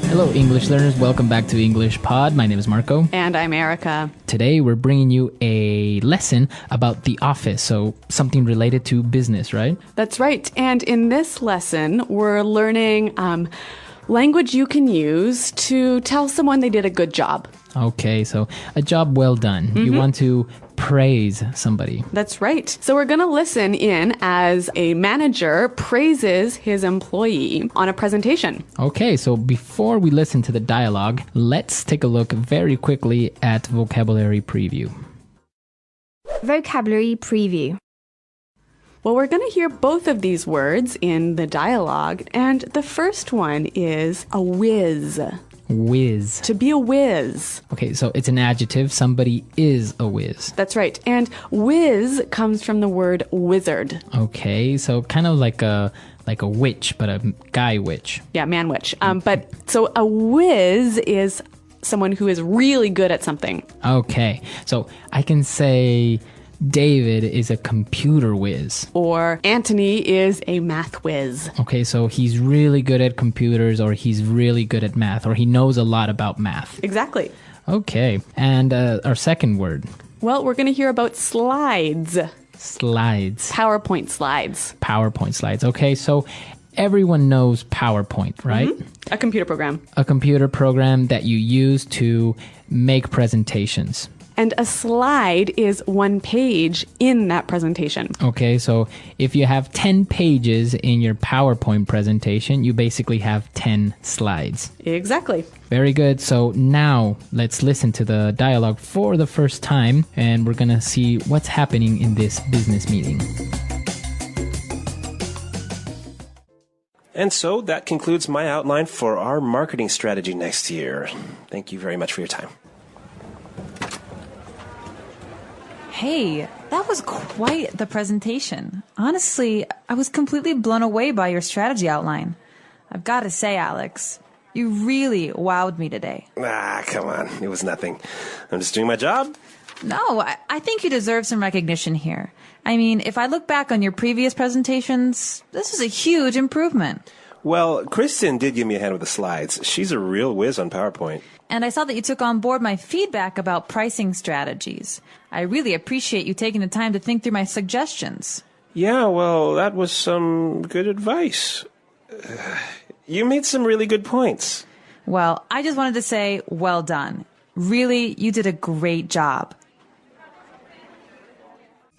Hello, English learners. Welcome back to English Pod. My name is Marco. And I'm Erica. Today, we're bringing you a lesson about the office, so something related to business, right? That's right. And in this lesson, we're learning language you can use to tell someone they did a good job. Okay, so a job well done. You want to praise somebody. That's right. So we're going to listen in as a manager praises his employee on a presentation. Okay, so before we listen to the dialogue, let's take a look very quickly at vocabulary preview. Vocabulary preview. Well, we're going to hear both of these words in the dialogue, and the first one is a whiz. Whiz. To be a whiz. Okay, so it's an adjective. Somebody is a whiz. That's right. And whiz comes from the word wizard. Okay, so kind of like a witch, but a guy witch. Yeah, man witch. But so a whiz is someone who is really good at something. Okay, so I can say David is a computer whiz. Or Anthony is a math whiz. Okay, so he's really good at computers, or he's really good at math, or he knows a lot about math. Exactly. Okay, and our second word. Well, we're going to hear about slides. Slides. PowerPoint slides. PowerPoint slides. Okay, so everyone knows PowerPoint, right? Mm-hmm. A computer program. A computer program that you use to make presentations. And a slide is one page in that presentation. Okay, so if you have 10 pages in your PowerPoint presentation, you basically have 10 slides. Exactly. Very good. So now let's listen to the dialogue for the first time, and we're going to see what's happening in this business meeting. And so that concludes my outline for our marketing strategy next year. Thank you very much for your time. Hey, that was quite the presentation. Honestly, I was completely blown away by your strategy outline. I've got to say, Alex, you really wowed me today. Come on. It was nothing. I'm just doing my job. No, I think you deserve some recognition here. I mean, if I look back on your previous presentations, this is a huge improvement. Well, Kristen did give me a hand with the slides. She's a real whiz on PowerPoint. And I saw that you took on board my feedback about pricing strategies. I really appreciate you taking the time to think through my suggestions. Yeah, well, that was some good advice. You made some really good points. Well, I just wanted to say, well done. Really, you did a great job.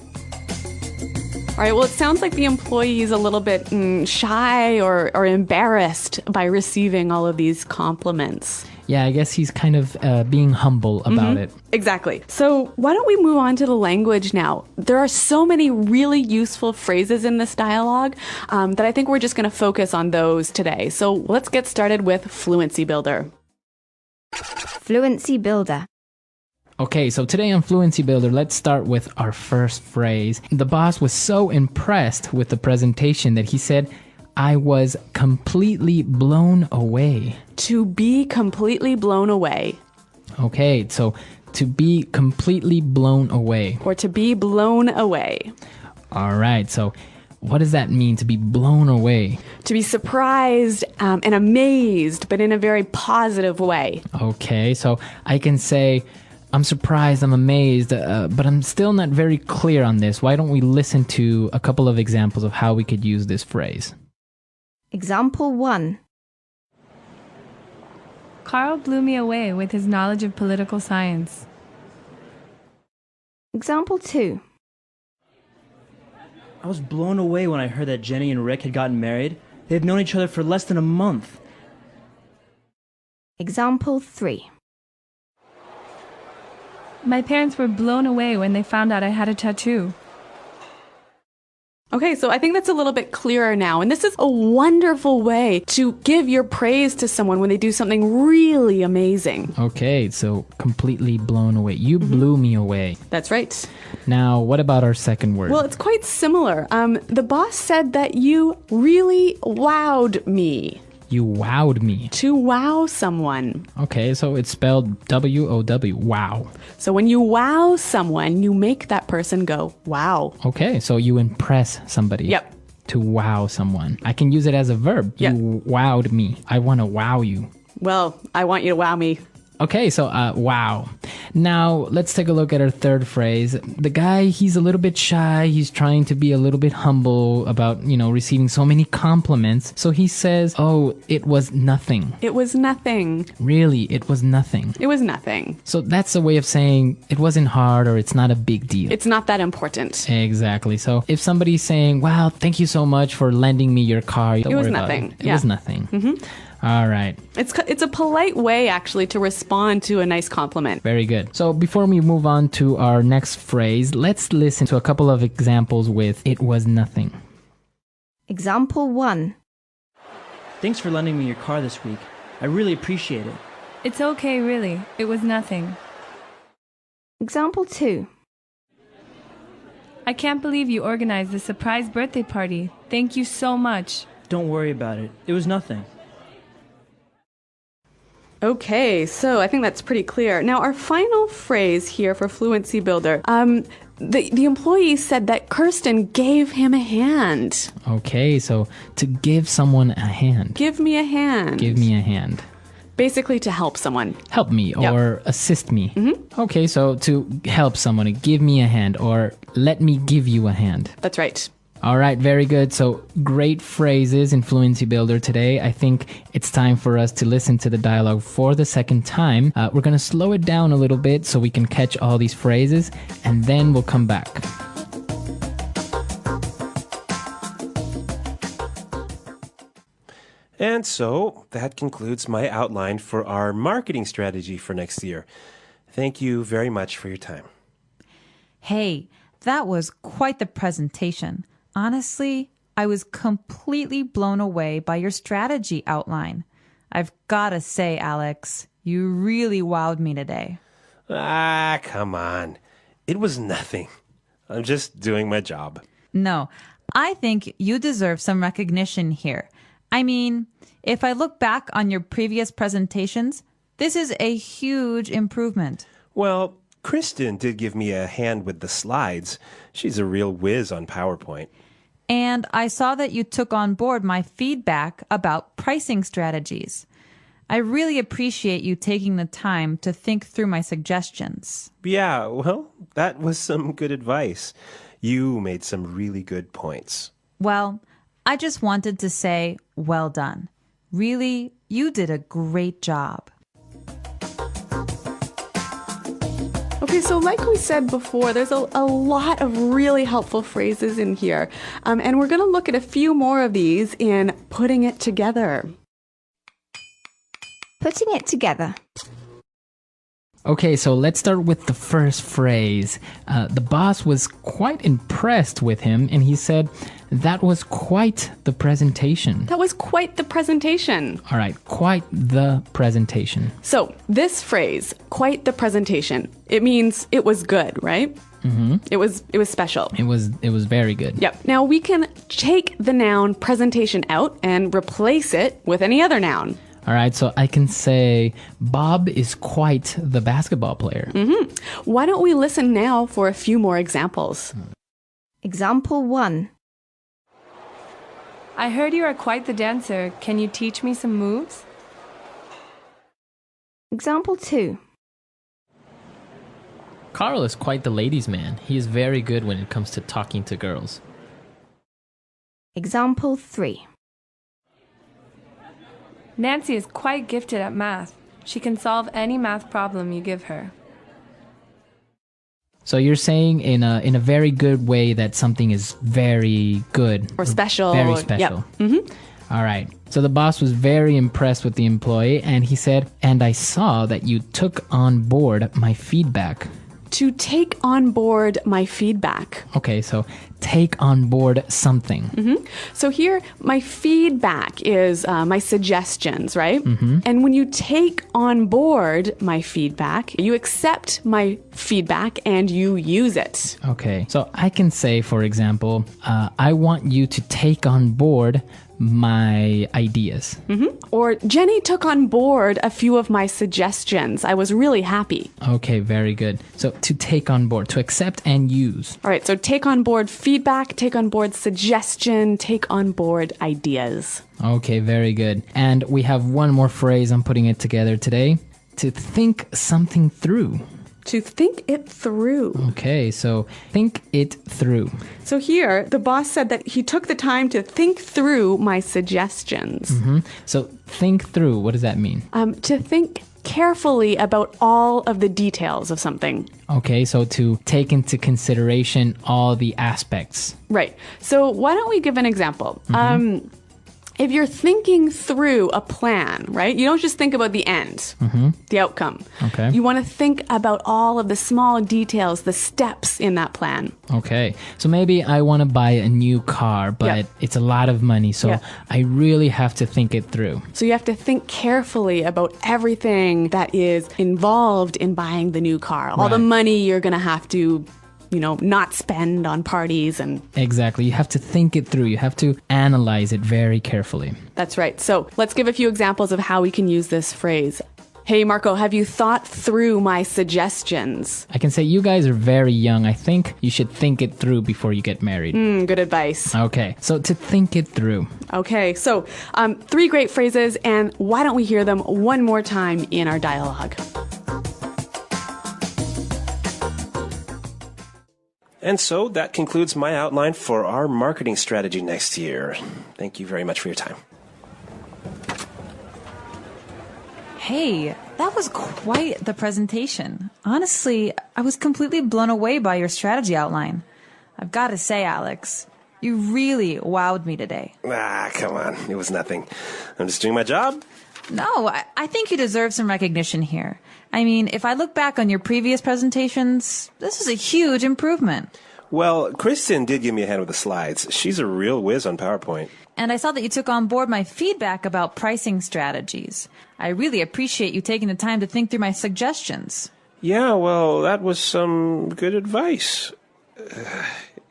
All right, well, it sounds like the employee is a little bit shy or embarrassed by receiving all of these compliments. Yeah, I guess he's kind of being humble about it. Exactly. So why don't we move on to the language now? There are so many really useful phrases in this dialogue that I think we're just going to focus on those today. So let's get started with Fluency Builder. Fluency builder. Okay, so today on Fluency Builder, let's start with our first phrase. The boss was so impressed with the presentation that he said, I was completely blown away. To be completely blown away. Okay, so to be completely blown away. Or to be blown away. All right, so what does that mean, to be blown away? To be surprised and amazed, but in a very positive way. Okay, so I can say, I'm surprised, I'm amazed, but I'm still not very clear on this. Why don't we listen to a couple of examples of how we could use this phrase? Example 1. Carl blew me away with his knowledge of political science. Example 2. I was blown away when I heard that Jenny and Rick had gotten married. They've known each other for less than a month. Example 3. My parents were blown away when they found out I had a tattoo. Okay, so I think that's a little bit clearer now. And this is a wonderful way to give your praise to someone when they do something really amazing. Okay, so completely blown away. You blew me away. That's right. Now, what about our second word? Well, it's quite similar. The boss said that you really wowed me. You wowed me. To wow someone. Okay, so it's spelled W-O-W, wow. So when you wow someone, you make that person go, wow. Okay, so you impress somebody. Yep. To wow someone. I can use it as a verb. Yep. You wowed me. I want to wow you. Well, I want you to wow me. Okay, so wow. Now let's take a look at our third phrase. The guy, he's a little bit shy. He's trying to be a little bit humble about, receiving so many compliments. So he says, oh, it was nothing. It was nothing. Really, it was nothing. It was nothing. So that's a way of saying it wasn't hard or it's not a big deal. It's not that important. Exactly. So if somebody's saying, wow, thank you so much for lending me your car. Don't It was worry about nothing. it. It was nothing. Mm-hmm. All right. It's a polite way, actually, to respond to a nice compliment. Very good. So before we move on to our next phrase, let's listen to a couple of examples with it was nothing. Example 1. Thanks for lending me your car this week. I really appreciate it. It's okay, really. It was nothing. Example 2. I can't believe you organized this surprise birthday party. Thank you so much. Don't worry about it. It was nothing. Okay, so I think that's pretty clear. Now, our final phrase here for Fluency Builder, the employee said that Kirsten gave him a hand. Okay, so to give someone a hand. Give me a hand. Give me a hand. Basically to help someone. Help me or assist me. Mm-hmm. Okay, so to help someone, give me a hand or let me give you a hand. That's right. All right, very good. So great phrases in Fluency Builder today. I think it's time for us to listen to the dialogue for the second time. We're going to slow it down a little bit so we can catch all these phrases, and then we'll come back. And so that concludes my outline for our marketing strategy for next year. Thank you very much for your time. Hey, that was quite the presentation. Honestly, I was completely blown away by your strategy outline. I've got to say, Alex, you really wowed me today. Ah, come on. It was nothing. I'm just doing my job. No, I think you deserve some recognition here. I mean, if I look back on your previous presentations, this is a huge improvement. Well, Kristen did give me a hand with the slides. She's a real whiz on PowerPoint. And I saw that you took on board my feedback about pricing strategies. I really appreciate you taking the time to think through my suggestions. Yeah, well, that was some good advice. You made some really good points. Well, I just wanted to say, well done. Really, you did a great job. Okay, so like we said before, there's a lot of really helpful phrases in here. And we're going to look at a few more of these in putting it together. Putting it together. Okay, so let's start with the first phrase. The boss was quite impressed with him, and he said, that was quite the presentation. That was quite the presentation. All right, quite the presentation. So this phrase, quite the presentation, it means it was good, right? Mm-hmm. It was special. It was very good. Yep. Now we can take the noun presentation out and replace it with any other noun. All right, so I can say Bob is quite the basketball player. Mm-hmm. Why don't we listen now for a few more examples? Example 1. I heard you are quite the dancer. Can you teach me some moves? Example 2. Carl is quite the ladies' man. He is very good when it comes to talking to girls. Example 3. Nancy is quite gifted at math. She can solve any math problem you give her. So you're saying in a very good way that something is very good. Or special. Very special. Yep. Mm-hmm. All right. So the boss was very impressed with the employee, and he said, and I saw that you took on board my feedback. To take on board my feedback. Okay, so take on board something. Mm-hmm. So here, my feedback is my suggestions, right? Mm-hmm. And when you take on board my feedback, you accept my feedback and you use it. Okay, so I can say, for example, I want you to take on board my ideas. Or Jenny took on board a few of my suggestions. I was really happy. Okay, very good. So to take on board, to accept and use. All right, so take on board feedback, take on board suggestion, take on board ideas. Okay, very good. And we have one more phrase. I'm putting it together today. To think something through. To think it through. Okay, so think it through. So here, the boss said that he took the time to think through my suggestions. So think through, what does that mean? To think carefully about all of the details of something. Okay, so to take into consideration all the aspects. Right. So why don't we give an example? If you're thinking through a plan, right? You don't just think about the end, the outcome. Okay. You want to think about all of the small details, the steps in that plan. Okay, so maybe I want to buy a new car, but it's a lot of money, so I really have to think it through. So you have to think carefully about everything that is involved in buying the new car. All the money you're going to have to not spend on parties and... Exactly. You have to think it through. You have to analyze it very carefully. That's right. So let's give a few examples of how we can use this phrase. Hey, Marco, have you thought through my suggestions? I can say you guys are very young. I think you should think it through before you get married. Good advice. Okay, so to think it through. Okay, so 3 great phrases, and why don't we hear them one more time in our dialogue? And so that concludes my outline for our marketing strategy next year. Thank you very much for your time. Hey, that was quite the presentation. Honestly, I was completely blown away by your strategy outline. I've got to say, Alex, you really wowed me today. Come on. It was nothing. I'm just doing my job. No, I think you deserve some recognition here. I mean, if I look back on your previous presentations, this is a huge improvement. Well, Kristen did give me a hand with the slides. She's a real whiz on PowerPoint. And I saw that you took on board my feedback about pricing strategies. I really appreciate you taking the time to think through my suggestions. Yeah, well, that was some good advice.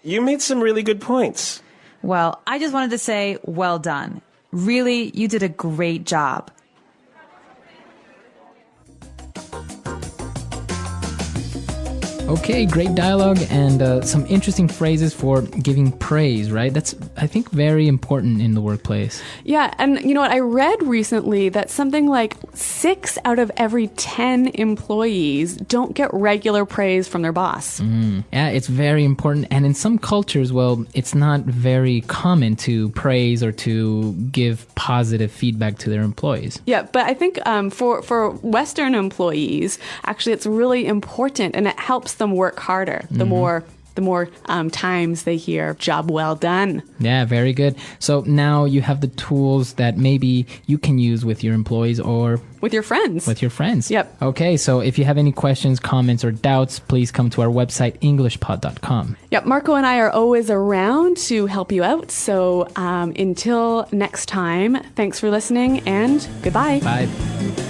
You made some really good points. Well, I just wanted to say, well done. Really, you did a great job. Okay, great dialogue and some interesting phrases for giving praise, right? That's, I think, very important in the workplace. Yeah, and you know what? I read recently that something like 6 out of every 10 employees don't get regular praise from their boss. Yeah, it's very important. And in some cultures, well, it's not very common to praise or to give positive feedback to their employees. Yeah, but I think for Western employees, actually, it's really important, and it helps them work harder. The more times they hear "job well done." Yeah, very good. So now you have the tools that maybe you can use with your employees or with your friends. Yep. Okay, so if you have any questions, comments, or doubts, please come to our website, EnglishPod.com. Yep, Marco and I are always around to help you out. So until next time, thanks for listening and goodbye. Bye.